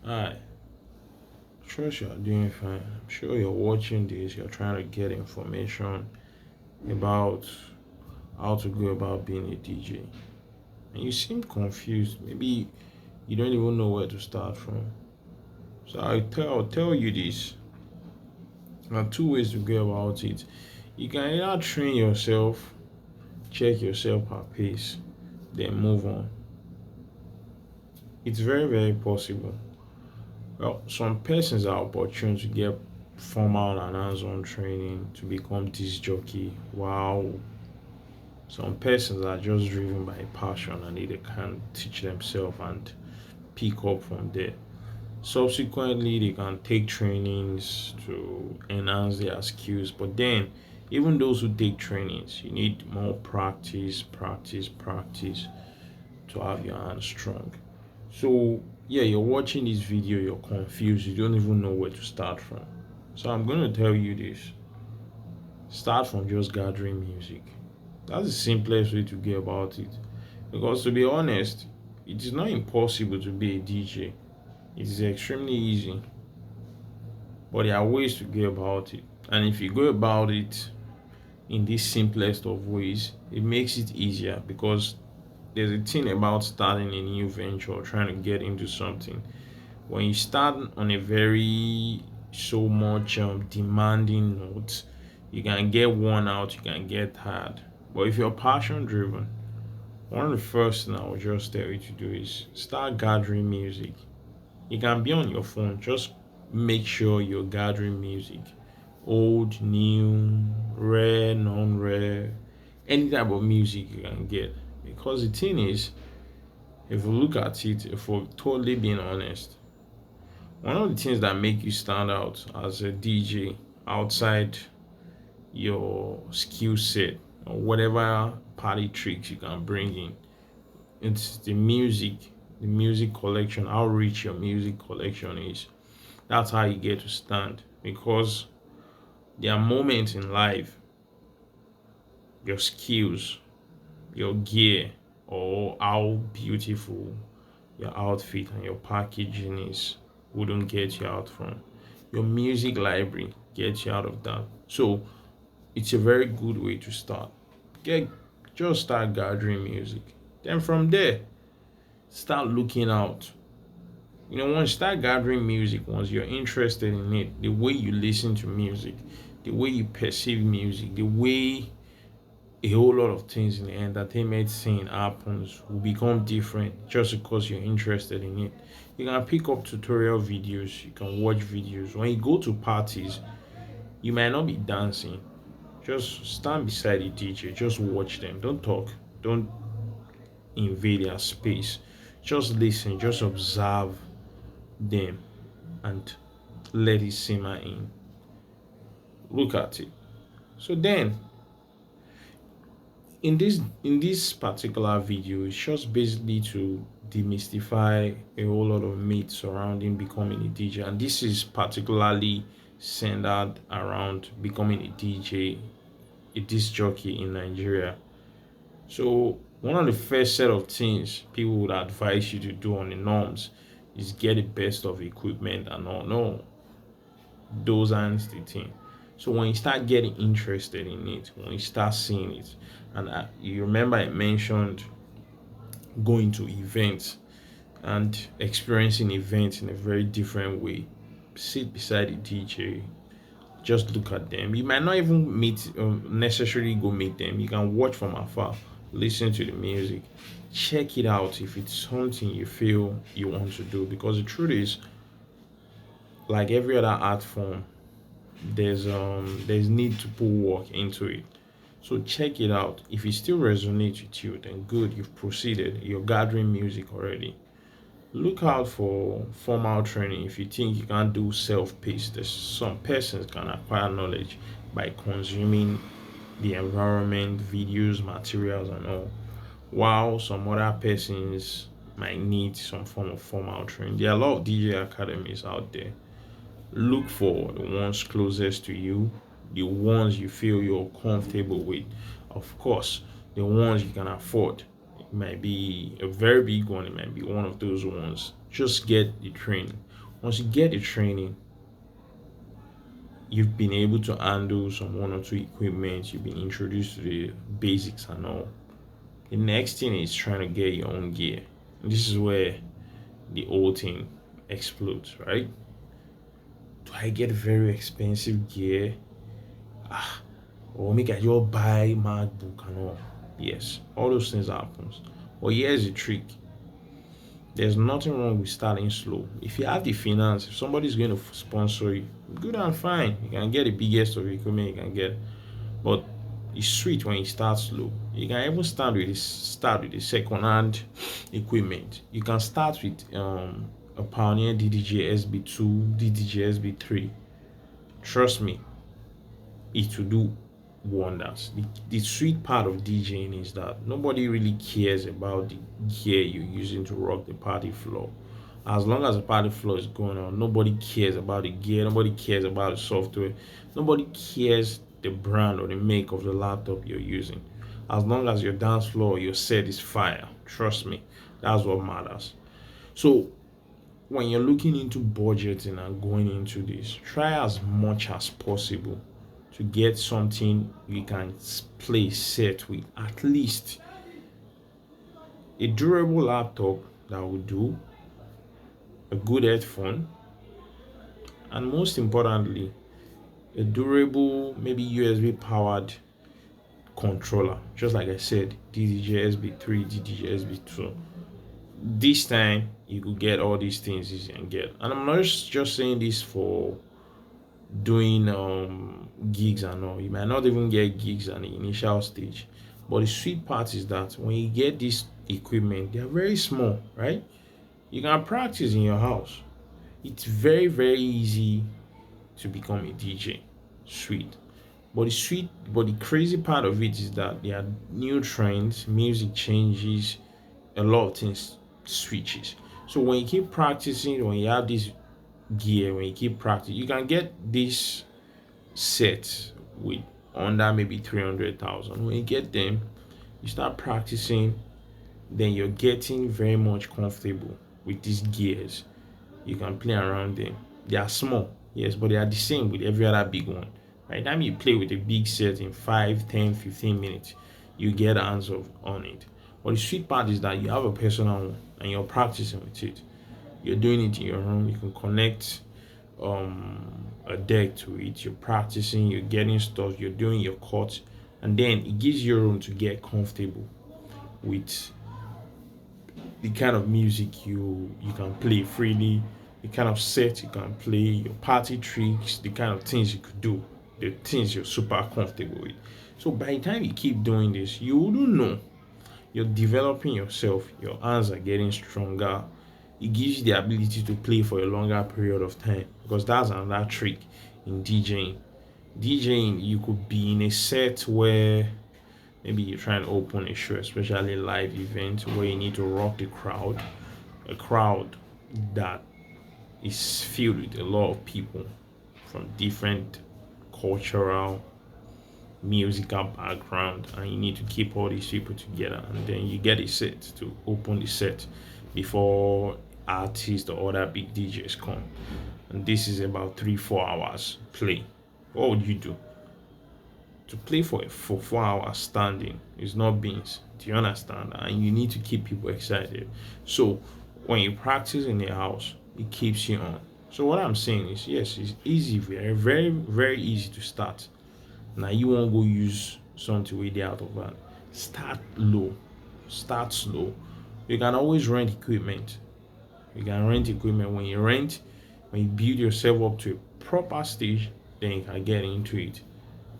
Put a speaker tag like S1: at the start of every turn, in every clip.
S1: Hi, trust you are doing fine. I'm sure you're watching this, you're trying to get information about how to go about being a DJ. And you seem confused. Maybe you don't even know where to start from. So I'll tell you this. There are two ways to go about it. You can either train yourself, check yourself at pace, then move on. It's very, very possible. Well, some persons are opportune to get formal and hands-on training to become disc jockey. Wow. Some persons are just driven by passion and they can teach themselves and pick up from there. Subsequently, they can take trainings to enhance their skills. But then, even those who take trainings, you need more practice, practice, practice to have your hands strong. So, yeah, you're watching this video, you're confused, you don't even know where to start from. So, I'm going to tell you this: start from just gathering music. That's the simplest way to get about it. Because to be honest, it is not impossible to be a DJ. It is extremely easy, but there are ways to go about it. And if you go about it in this simplest of ways, it makes it easier because there's a thing about starting a new venture or trying to get into something. When you start on a very so much demanding note, you can get worn out, you can get tired. But if you're passion driven, one of the first things I would just tell you to do is start gathering music. You can be on your phone, just make sure you're gathering music. Old, new, rare, non rare, any type of music you can get. Because the thing is, if you look at it, if we're totally being honest, one of the things that make you stand out as a DJ outside your skill set or whatever party tricks you can bring in, it's the music collection, how rich your music collection is. That's how you get to stand because there are moments in life, your skills, your gear, or how beautiful your outfit and your packaging is wouldn't get you out from. Your music library gets you out of that. So it's a very good way to start. Get just start gathering music. Then from there, start looking out. Once you start gathering music, once you're interested in it, the way you listen to music, the way you perceive music, the way a whole lot of things in the entertainment scene happens will become different just because you're interested in it. You can pick up tutorial videos, you can watch videos. When you go to parties, you might not be dancing. Just stand beside the DJ, just watch them. Don't talk, don't invade their space. Just listen, just observe them and let it simmer in. Look at it. So then in this particular video, it's just basically to demystify a whole lot of myths surrounding becoming a DJ, and this is particularly centered around becoming a DJ, a disc jockey in Nigeria. So one of the first set of things people would advise you to do on the norms is get the best of equipment and all. No, those aren't the thing. So when you start getting interested in it, when you start seeing it, and you remember I mentioned going to events and experiencing events in a very different way. Sit beside the DJ, just look at them. You might not even necessarily go meet them. You can watch from afar, listen to the music, check it out if it's something you feel you want to do. Because the truth is, like every other art form, there's need to put work into it. So check it out. If it still resonates with you, then good, you've proceeded. You're gathering music already. Look out for formal training if you think you can't do self-paced. There's some persons can acquire knowledge by consuming the environment, videos, materials, and all. While some other persons might need some form of formal training. There are a lot of DJ academies out there. Look for the ones closest to you, the ones you feel you're comfortable with. Of course, the ones you can afford. It might be a very big one, it might be one of those ones. Just get the training. Once you get the training, you've been able to handle some one or two equipment, you've been introduced to the basics and all. The next thing is trying to get your own gear. And this is where the whole thing explodes, right? Do I get very expensive gear? Or make I just buy MacBook and all? Yes, all those things happens. But here's the trick. There's nothing wrong with starting slow. If you have the finance, if somebody's going to sponsor you, good and fine. You can get the biggest of equipment you can get. But it's sweet when you start slow. You can even start with the second hand equipment. You can start with a Pioneer DDJ SB2, DDJ SB3. Trust me, it will do wonders. The sweet part of DJing is that nobody really cares about the gear you're using to rock the party floor. As long as the party floor is going on, nobody cares about the gear, nobody cares about the software, nobody cares the brand or the make of the laptop you're using. As long as your dance floor, your set is fire, trust me, that's what matters. So when you're looking into budgeting and going into this, try as much as possible to get something you can play set with. At least a durable laptop that will do, a good headphone, and most importantly, a durable, maybe USB powered controller. Just like I said, DDJ SB3, DDJ SB2. This time you could get all these things easy and get. And I'm not just saying this for doing gigs and all. You might not even get gigs at the initial stage. But the sweet part is that when you get this equipment, they're very small, right? You can practice in your house. It's very, very easy to become a DJ. Sweet. But the crazy part of it is that there are new trends, music changes, a lot of things switches. So when you keep practicing, when you have this gear, when you keep practicing, you can get this set with under maybe 300,000. When you get them, you start practicing, then you're getting very much comfortable with these gears. You can play around them. They are small, yes, but they are the same with every other big one. By the time you play with a big set in 5, 10, 15 minutes, you get hands on it. But the sweet part is that you have a personal one and you're practicing with it. You're doing it in your room. You can connect a deck to it. You're practicing, you're getting stuff, you're doing your chords, and then it gives you room to get comfortable with the kind of music you can play freely, the kind of set you can play, your party tricks, the kind of things you could do, the things you're super comfortable with. So by the time you keep doing this, you wouldn't know. You're developing yourself, your hands are getting stronger. It gives you the ability to play for a longer period of time, because that's another trick in DJing. DJing, you could be in a set where maybe you're trying to open a show, especially a live event where you need to rock the crowd, a crowd that is filled with a lot of people from different cultural, musical background, and you need to keep all these people together, and then you get a set to open the set before artists or other big DJs come. And this is about 3-4 hours play. What would you do? To play for 4 hours standing is not beans. Do you understand? And you need to keep people excited. So when you practice in the house, it keeps you on. So what I'm saying is, yes, it's easy, very, very, very easy to start. Now you won't go use something way out of that. Start low. Start slow. You can always rent equipment. You can rent equipment. When you build yourself up to a proper stage, then you can get into it.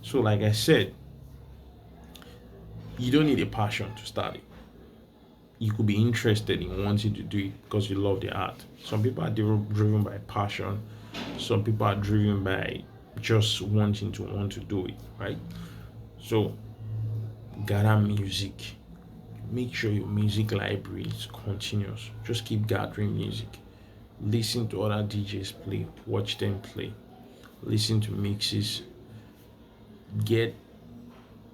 S1: So like I said, you don't need a passion to start it. You could be interested in wanting to do it because you love the art. Some people are driven by passion. Some people are driven by just wanting to want to do it, right? So gather music. Make sure your music library is continuous. Just keep gathering music. Listen to other DJs play. Watch them play. Listen to mixes. Get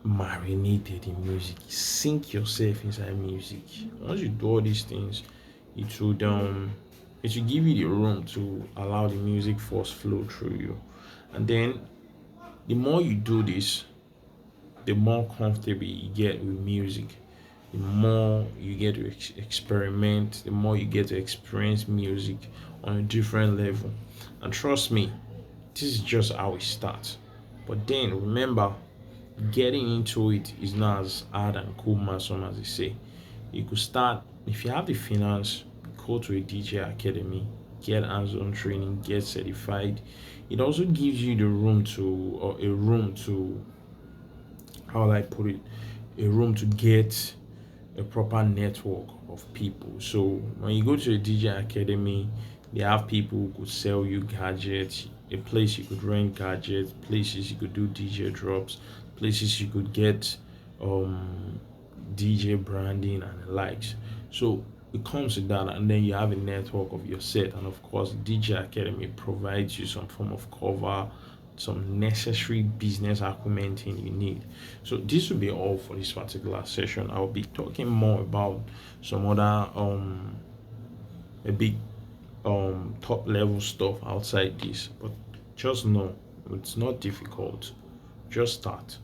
S1: marinated in music. Sink yourself inside music. Once you do all these things, it would It will give you the room to allow the music force flow through you. And then the more you do this, the more comfortable you get with music, the more you get to experiment, the more you get to experience music on a different level. And trust me, this is just how it starts. But then remember, getting into it is not as hard and cumbersome as they say. You could start, if you have the finance, go to a DJ academy, get hands-on training, get certified. It also gives you the room to, or a room to, how will I put it, a room to get a proper network of people. So when you go to a DJ academy, they have people who could sell you gadgets, a place you could rent gadgets, places you could do DJ drops, places you could get um DJ branding and the likes. So it comes with that, and then you have a network of your set, and of course, DJ Academy provides you some form of cover, some necessary business acumen you need. So this will be all for this particular session. I'll be talking more about some other a big top level stuff outside this, but just know it's not difficult. Just start.